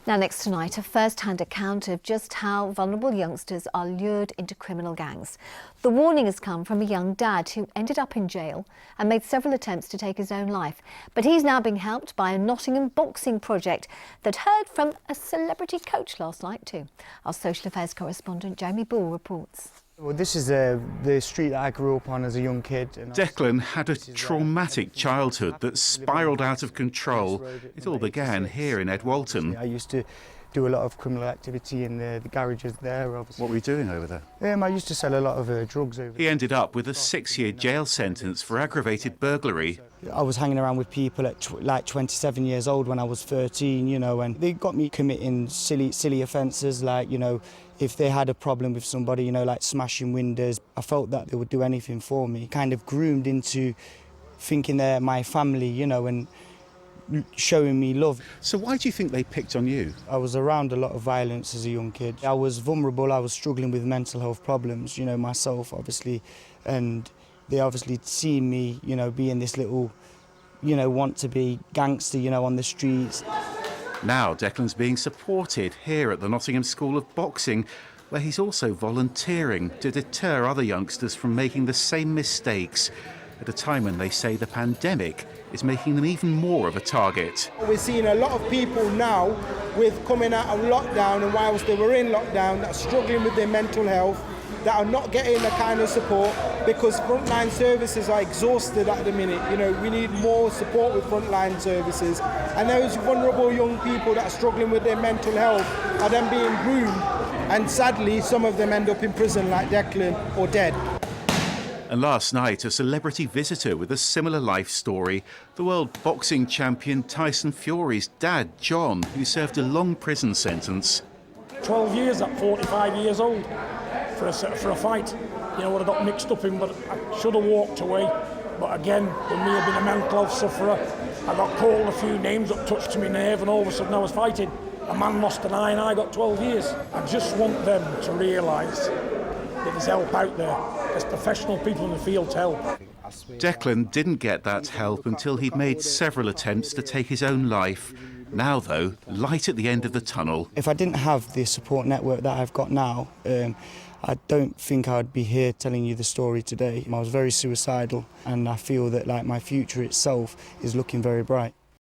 Now, next tonight, a first-hand account of just how vulnerable youngsters are lured into criminal gangs. The warning has come from a young dad who ended up in jail and made several attempts to take his own life. But he's now being helped by a Nottingham boxing project that heard from a celebrity coach last night too. Our social affairs correspondent Jamie Ball reports. Well, this is the street that I grew up on as a young kid. Declan had a traumatic childhood that spiralled out of control. It all began here in Ed Walton. I used to do a lot of criminal activity in the garages there. Obviously. What were you doing over there? I used to sell a lot of drugs over there. He ended up with a 6-year jail sentence for aggravated burglary. I was hanging around with people at like 27 years old when I was 13, you know, and they got me committing silly offences like, you know, if they had a problem with somebody, you know, like smashing windows. I felt that they would do anything for me. Kind of groomed into thinking they're my family, you know, and showing me love. So why do you think they picked on you? I was around a lot of violence as a young kid. I was vulnerable, I was struggling with mental health problems, you know, myself, obviously, and they obviously seen me, you know, being this little, you know, want to be gangster, you know, on the streets. Now Declan's being supported here at the Nottingham School of Boxing, where he's also volunteering to deter other youngsters from making the same mistakes at a time when they say the pandemic is making them even more of a target. We're seeing a lot of people now with coming out of lockdown and whilst they were in lockdown that are struggling with their mental health, that are not getting the kind of support because frontline services are exhausted at the minute. You know, we need more support with frontline services. And those vulnerable young people that are struggling with their mental health are then being groomed. And sadly, some of them end up in prison like Declan or dead. And last night, a celebrity visitor with a similar life story, the world boxing champion Tyson Fury's dad, John, who served a long prison sentence. 12 years at 45 years old for a fight. You know what I got mixed up in, but I should have walked away. But again, with me being a mental health sufferer, I got called a few names that touched my nerve, and all of a sudden I was fighting. A man lost an eye and I got 12 years. I just want them to realise that there's help out there. There's professional people in the field to help. Declan didn't get that help until he'd made several attempts to take his own life. Now, though, light at the end of the tunnel. If I didn't have the support network that I've got now, I don't think I'd be here telling you the story today. I was very suicidal, and I feel that like my future itself is looking very bright.